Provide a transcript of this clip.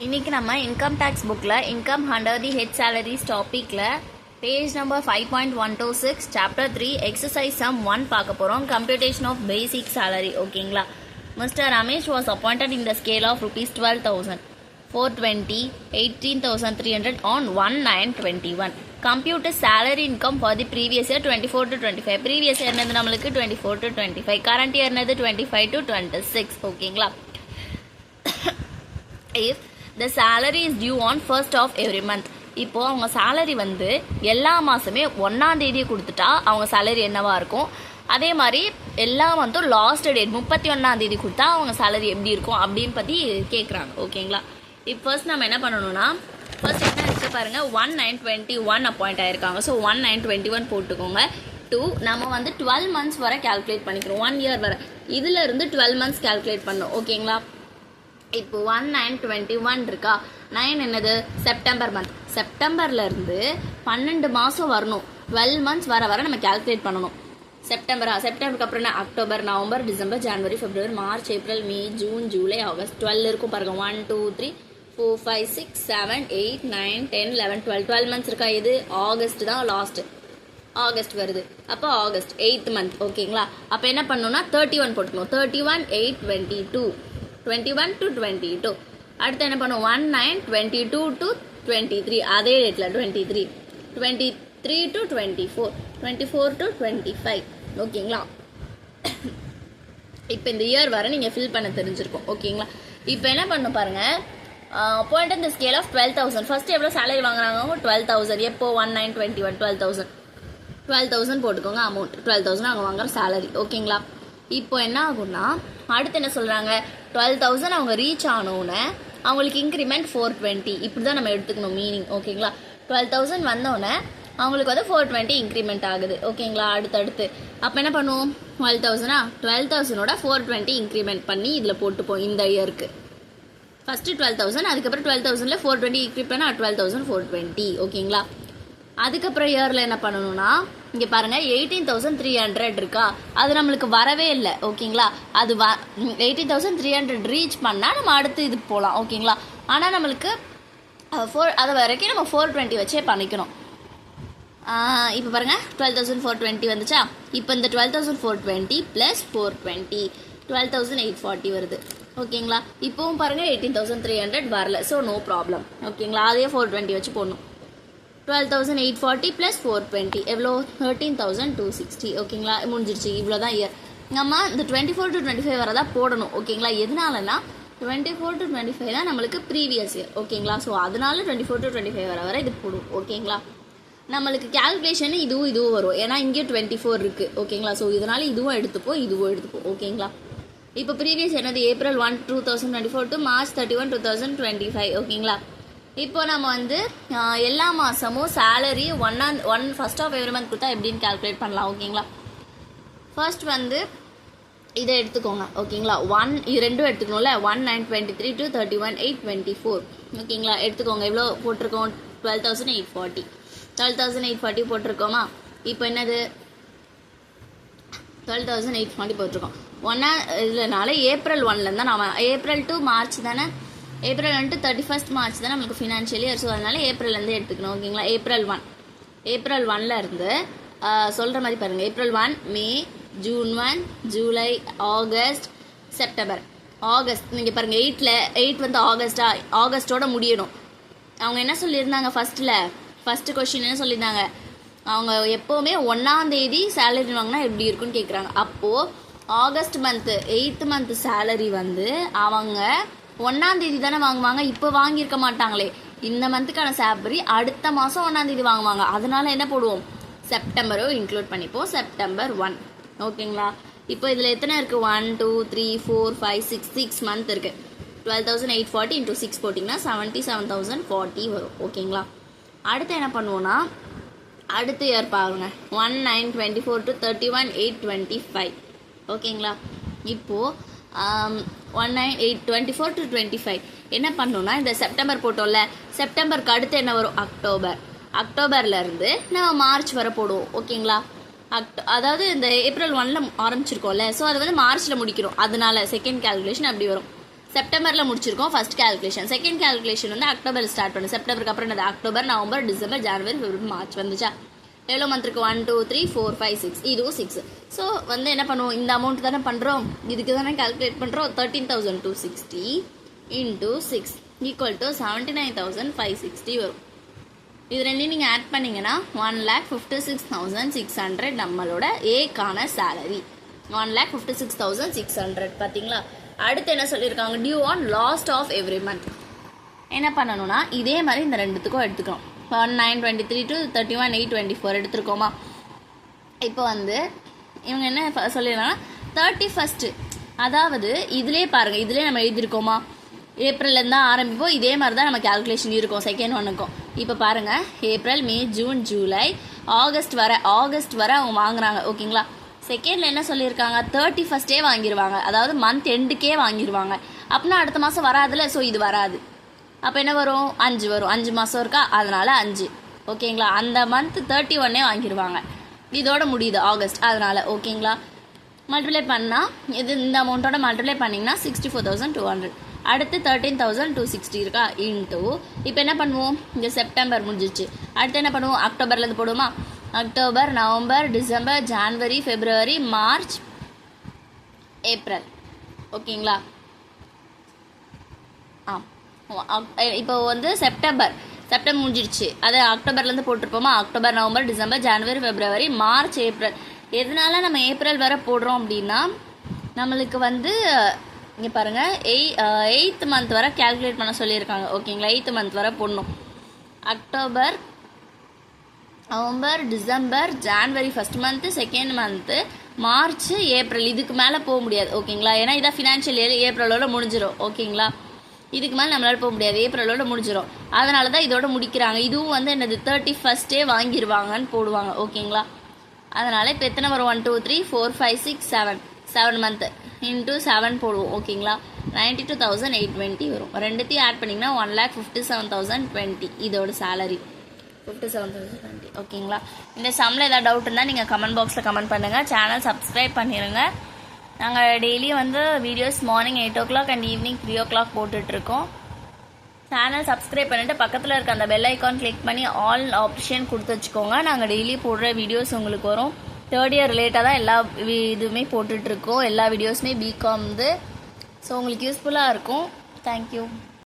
இன்னைக்கு நம்ம income tax புக்கில் income under the head salaries டாப்பிக்கில் page number 5.126 chapter 3 exercise sum 1 பார்க்க போகிறோம். Computation of basic salary. ஓகேங்களா. Mister Ramesh was appointed in the scale of ₹12,000, 420, 18,300 on 1/9/21. Compute salary income for the previous year 24 to 25. Previous year என்னது நம்மளுக்கு 24 to 25. Current year என்னது 25 to 26. ஓகேங்களா. If the salary is due on 1st of every month. இப்போ அவங்க salary வந்து எல்லா மாதமே 1ஆம் தேதி கொடுத்துட்டா அவங்க சேலரி என்னவா இருக்கும், அதே மாதிரி எல்லா மந்த்தும் லாஸ்ட் டேட் 31ஆம் தேதி கொடுத்தா அவங்க சேலரி எப்படி இருக்கும் அப்படின்னு பற்றி கேட்குறாங்க. ஓகேங்களா. இப்போ ஃபர்ஸ்ட் நம்ம என்ன பண்ணணும்னா, ஃபர்ஸ்ட் என்ன வச்சு பாருங்கள், 1/9/21 அப்பாயிண்ட் ஆயிருக்காங்க. ஸோ 1/9/21 போட்டுக்கோங்க. நம்ம வந்து 12 மந்த்ஸ் வரை கேல்குலேட் பண்ணிக்கிறோம். 1 இயர் வரை இதில் இருந்து 12 மந்த்ஸ் கேல்குலேட் பண்ணோம். ஓகேங்களா. இப்போ 1/9/21 இருக்கா, 9 என்னது செப்டம்பர் மந்த். செப்டம்பர்லேருந்து 12 மாதம் வரணும். 12 மந்த்ஸ் வர வர நம்ம கேல்குலேட் பண்ணணும். செப்டம்பருக்கு அப்புறம் என்ன, அக்டோபர், நவம்பர், டிசம்பர், ஜனவரி, பிப்ரவரி, மார்ச், ஏப்ரல், மே, ஜூன், ஜூலை, ஆகஸ்ட். 12 இருக்கும் பாருங்க. 1 2 3 4 5 6 7 8 9 10 11 12 மந்த்ஸ் இருக்கா. இது ஆகஸ்ட் தான் லாஸ்ட், ஆகஸ்ட் வருது. அப்போ ஆகஸ்ட் 8th மந்த். ஓகேங்களா. அப்போ என்ன பண்ணணும்னா 31 போட்டுக்கணும். 31/8/22, 21 to 22. அடுத்து என்ன பண்ணுவோம், 1/9/22 to 23. அதே டேட்டில் 23, 23 to 24, 24 to 25. ஓகேங்களா. இப்போ இந்த இயர் வர நீங்கள் ஃபில் பண்ண தெரிஞ்சிருக்கும். ஓகேங்களா. இப்போ என்ன பண்ணணும் பாருங்கள், பாயிண்ட் இந்த ஸ்கேல் ஆஃப் 12,000. ஃபர்ஸ்ட் எவ்வளோ சேலரி வாங்குறாங்க, 12,000. எப்போ 1/9/21 12,000 போட்டுக்கோங்க. அமௌண்ட் 12,000 அவங்க வாங்குற சேலரி. ஓகேங்களா. இப்போ என்ன ஆகும்னா, அடுத்து என்ன சொல்கிறாங்க, 12,000 அவங்க ரீச் ஆனோன்னே அவங்களுக்கு இன்க்ரிமெண்ட் 420. இப்படி தான் நம்ம எடுத்துக்கணும் மீனிங். ஓகேங்களா. 12,000 வந்தோடனே அவங்களுக்கு வந்து 420 இன்க்ரிமெண்ட் ஆகுது. ஓகேங்களா. அடுத்தடுத்து அப்போ என்ன பண்ணுவோம், 12,000ஓட 420 இன்க்ரிமெண்ட் பண்ணி இதில் போட்டுப்போம் இந்த இயருக்கு. ஃபஸ்ட்டு 12,000, அதுக்கப்புறம் 12,000ல 420 இன்க்ரிமெண்ட் பண்ணால் 12,420. ஓகேங்களா. அதுக்கப்புறம் இயரில் என்ன பண்ணணும்னா, இங்கே பாருங்கள் 18,300 இருக்கா, அது நம்மளுக்கு வரவே இல்லை. ஓகேங்களா. அது 18,300 ரீச் பண்ணால் நம்ம அடுத்து இதுக்கு போகலாம். ஓகேங்களா. ஆனால் நம்மளுக்கு அது வரைக்கும் நம்ம 420 வச்சே பண்ணிக்கணும். இப்போ பாருங்கள் 12,420 வந்துச்சா. இப்போ இந்த 12,420 ப்ளஸ் 420 12,840 வருது. ஓகேங்களா. இப்போவும் பாருங்கள் 18,300 வரல. So no problem. ஓகேங்களா. அதே 420 வச்சு போடணும். 12,840 ப்ளஸ் 420 எவ்வளோ, 13,260. ஓகேங்களா. முடிஞ்சிருச்சு. இவ்வளோ தான் இயர். நம்ம இந்த 24 to 25 வரதான் போடணும். ஓகேங்களா. எதனாலனா 24 to 25 தான் நம்மளுக்கு ப்ரீவியஸ் இயர். ஓகேங்களா. ஸோ அதனால 24 to 25 வர இது போடும். ஓகேங்களா. நம்மளுக்கு கேல்குலேஷன் இதுவும் வரும், ஏன்னா இங்கே 24 இருக்குது. ஓகேங்களா. ஸோ இதனால இதுவும் எடுத்துப்போம். ஓகேங்களா. இப்போ ப்ரீவியஸ் என்னது, April 1, 2024 to March 31, 2025. ஓகேங்களா. இப்போ நம்ம வந்து எல்லா மாதமும் salary 1st of every month கொடுத்தா எப்படின்னு கேல்குலேட் பண்ணலாம். ஓகேங்களா. ஃபர்ஸ்ட் வந்து இதை எடுத்துக்கோங்க. ஓகேங்களா. இது ரெண்டும் எடுத்துக்கணும்ல. 1/9/23 to 31/8/24. ஓகேங்களா. எடுத்துக்கோங்க. எவ்வளோ போட்டிருக்கோம், 12,840. 12,840 போட்டிருக்கோமா. இப்போ என்னது 12,840 போட்டிருக்கோம். இதுலனால April 1லேருந்து தான் நம்ம ஏப்ரல் டு மார்ச் தானே, April 1 to 31st March தான் நம்மளுக்கு ஃபினான்ஷியல் இயர். ஸோ அதனால ஏப்ரல்லேருந்து எடுத்துக்கணும். ஓகேங்களா. ஏப்ரல் 1லேருந்து சொல்கிற மாதிரி பாருங்கள். April 1, May, June 1, July, August, September. August நீங்கள் பாருங்கள் 8 வந்து ஆகஸ்ட்டோட முடியணும். அவங்க என்ன சொல்லியிருந்தாங்க, ஃபஸ்ட்டு கொஸ்டின் என்ன சொல்லியிருந்தாங்க, அவங்க எப்போவுமே 1ஆம் தேதி சேலரி வாங்கினா எப்படி இருக்குன்னு கேட்குறாங்க. அப்போது August month 8th month salary வந்து அவங்க 1ஆம் தேதி தானே வாங்குவாங்க. இப்போ வாங்கியிருக்க மாட்டாங்களே. இந்த மந்த்துக்கான சேலரி அடுத்த மாதம் 1ஆம் தேதி வாங்குவாங்க. அதனால என்ன போடுவோம், செப்டம்பரோ இன்க்ளூட் பண்ணிப்போம். செப்டம்பர் 1. ஓகேங்களா. இப்போ இதில் எத்தனை இருக்குது, 1 2 3 4 5 6 மந்த் இருக்குது. 12,840 into 6 போட்டிங்கன்னா 77,040 வரும். ஓகேங்களா. அடுத்து என்ன பண்ணுவோன்னா, அடுத்த இயர் பாருங்க, 1/9/24 to 31/8/25. ஓகேங்களா. இப்போது 1/9/8/24 to 25 என்ன பண்ணோன்னா, இந்த செப்டம்பர் போட்டோம்ல, செப்டம்பருக்கு அடுத்து என்ன வரும், அக்டோபர்லேருந்து நம்ம மார்ச் வரை போடுவோம். ஓகேங்களா. அதாவது இந்த April 1ல் ஆரம்பிச்சிருக்கோம்ல, ஸோ அது வந்து மார்ச்சில் முடிக்கிறோம். அதனால செகண்ட் கேல்குலேஷன் அப்படி வரும். செப்டம்பரில் முடிச்சிருக்கோம் ஃபர்ஸ்ட் கேல்குலேஷன். செகண்ட் கேல்குலேஷன் வந்து அக்டோபர் ஸ்டார்ட் பண்ணு. செப்டம்பருக்கு அப்புறம் என்னது அக்டோபர், நவம்பர், டிசம்பர், ஜனவரி, பிப்ரவரி, மார்ச் வந்துச்சா. எவ்வளோ மந்த்ருக்கு 1 2 3 4 5 6 இதுவும் 6. ஸோ வந்து என்ன பண்ணுவோம், இந்த அமௌண்ட் தானே பண்ணுறோம், இதுக்கு தானே கால்குலேட் பண்ணுறோம். 13,260 இன்டூ 6 ஈக்குவல் டு 79,560 வரும். இது ரெண்டையும் நீங்கள் ஆட் பண்ணிங்கன்னா 1,56,600 நம்மளோட ஏக்கான சேலரி. 1,56,600 பார்த்தீங்களா. அடுத்து என்ன சொல்லியிருக்காங்க, due on last of every month. என்ன பண்ணணும்னா இதே மாதிரி இந்த ரெண்டுத்துக்கும் எடுத்துக்கிறோம். 1923 to 31/8/24 எடுத்துருக்கோமா. இப்போ வந்து இவங்க என்ன சொல்லியிருக்காங்கன்னா 31st, அதாவது இதிலே பாருங்கள், இதிலே நம்ம எழுதியிருக்கோமா, ஏப்ரல்லேருந்து தான் ஆரம்பிப்போம். இதே மாதிரி தான் நம்ம கேல்குலேஷன் இருக்கும் செகண்ட் ஒன்றுக்கும். இப்போ பாருங்கள், ஏப்ரல், மே, ஜூன், ஜூலை, ஆகஸ்ட் வர அவங்க வாங்குறாங்க. ஓகேங்களா. செகண்டில் என்ன சொல்லியிருக்காங்க, 31st வாங்கிடுவாங்க, அதாவது மந்த் எண்டுக்கே வாங்கிடுவாங்க. அப்படின்னா அடுத்த மாதம் வராதுல்ல, ஸோ இது வராது. அப்போ என்ன வரும், 5 வரும். 5 மாதம் இருக்கா, அதனால் 5. ஓகேங்களா. அந்த மந்த் 31 வாங்கிடுவாங்க. இதோட முடியுது ஆகஸ்ட், அதனால். ஓகேங்களா. மல்டிப்ளை பண்ணால் இது இந்த அமௌண்ட்டோட மல்டிப்ளை பண்ணிங்கன்னா 64,200. அடுத்து 13,260 இருக்கா இன்ட்டு இப்போ என்ன பண்ணுவோம், இந்த செப்டம்பர் முடிஞ்சிச்சு. அடுத்து என்ன பண்ணுவோம், அக்டோபர்லேருந்து போடுவோமா. அக்டோபர், நவம்பர், டிசம்பர், ஜான்வரி, பிப்ரவரி, மார்ச், ஏப்ரல். ஓகேங்களா. இப்போ வந்து செப்டம்பர் முடிஞ்சிடுச்சு, அதை அக்டோபர்லேருந்து போட்டிருப்போமா. அக்டோபர், நவம்பர், டிசம்பர், ஜனவரி, பிப்ரவரி, மார்ச், ஏப்ரல். எதனால நம்ம ஏப்ரல் வரை போடுறோம் அப்படின்னா, நம்மளுக்கு வந்து இங்கே பாருங்கள் 8th மந்த் வரை கேல்குலேட் பண்ண சொல்லியிருக்காங்க. ஓகேங்களா. 8th மந்த் வரை போடணும். October, November, December, January first month, second month, March, April. இதுக்கு மேலே போக முடியாது. ஓகேங்களா. ஏன்னா இதான் ஃபினான்ஷியல் இயர் ஏப்ரலோட முடிஞ்சிடும். ஓகேங்களா. இதுக்கு மேலே நம்மளால் போக முடியாது, ஏப்ரலோட முடிஞ்சிடும். அதனால தான் இதோட முடிக்கிறாங்க. இதுவும் வந்து என்னது 31st வாங்கிடுவாங்கன்னு போடுவாங்க. ஓகேங்களா. அதனால் இப்போ எத்தனை வரும், 1 2 3 4 5 6 7 மந்த்து இன்ட்டு 7 போடுவோம். ஓகேங்களா. 92,820 வரும். ரெண்டுத்தையும் ஆட் பண்ணிங்கன்னா 1,57,020 இதோட சேலரி. 57,020. ஓகேங்களா. இந்த சம்மில் ஏதாவது டவுட் இருந்தால் நீங்கள் கமெண்ட் பாக்ஸில் கமெண்ட் பண்ணுங்கள். சேனல் சப்ஸ்கிரைப் பண்ணிடுங்க. நாங்கள் டெய்லி வந்து videos morning 8 o'clock and evening 3 o'clock போட்டுட்ருக்கோம். சேனல் சப்ஸ்கிரைப் பண்ணிவிட்டு பக்கத்தில் இருக்க அந்த பெல் ஐக்கான் கிளிக் பண்ணி ஆல் ஆப்ஷன் கொடுத்து வச்சுக்கோங்க. நாங்கள் டெய்லி போடுற வீடியோஸ் உங்களுக்கு வரும். 3rd இயர் ரிலேட்டாக தான் எல்லா இதுவுமே போட்டுட்ருக்கோம், எல்லா வீடியோஸுமே பிகாம். ஸோ உங்களுக்கு யூஸ்ஃபுல்லாக இருக்கும். தேங்க்யூ.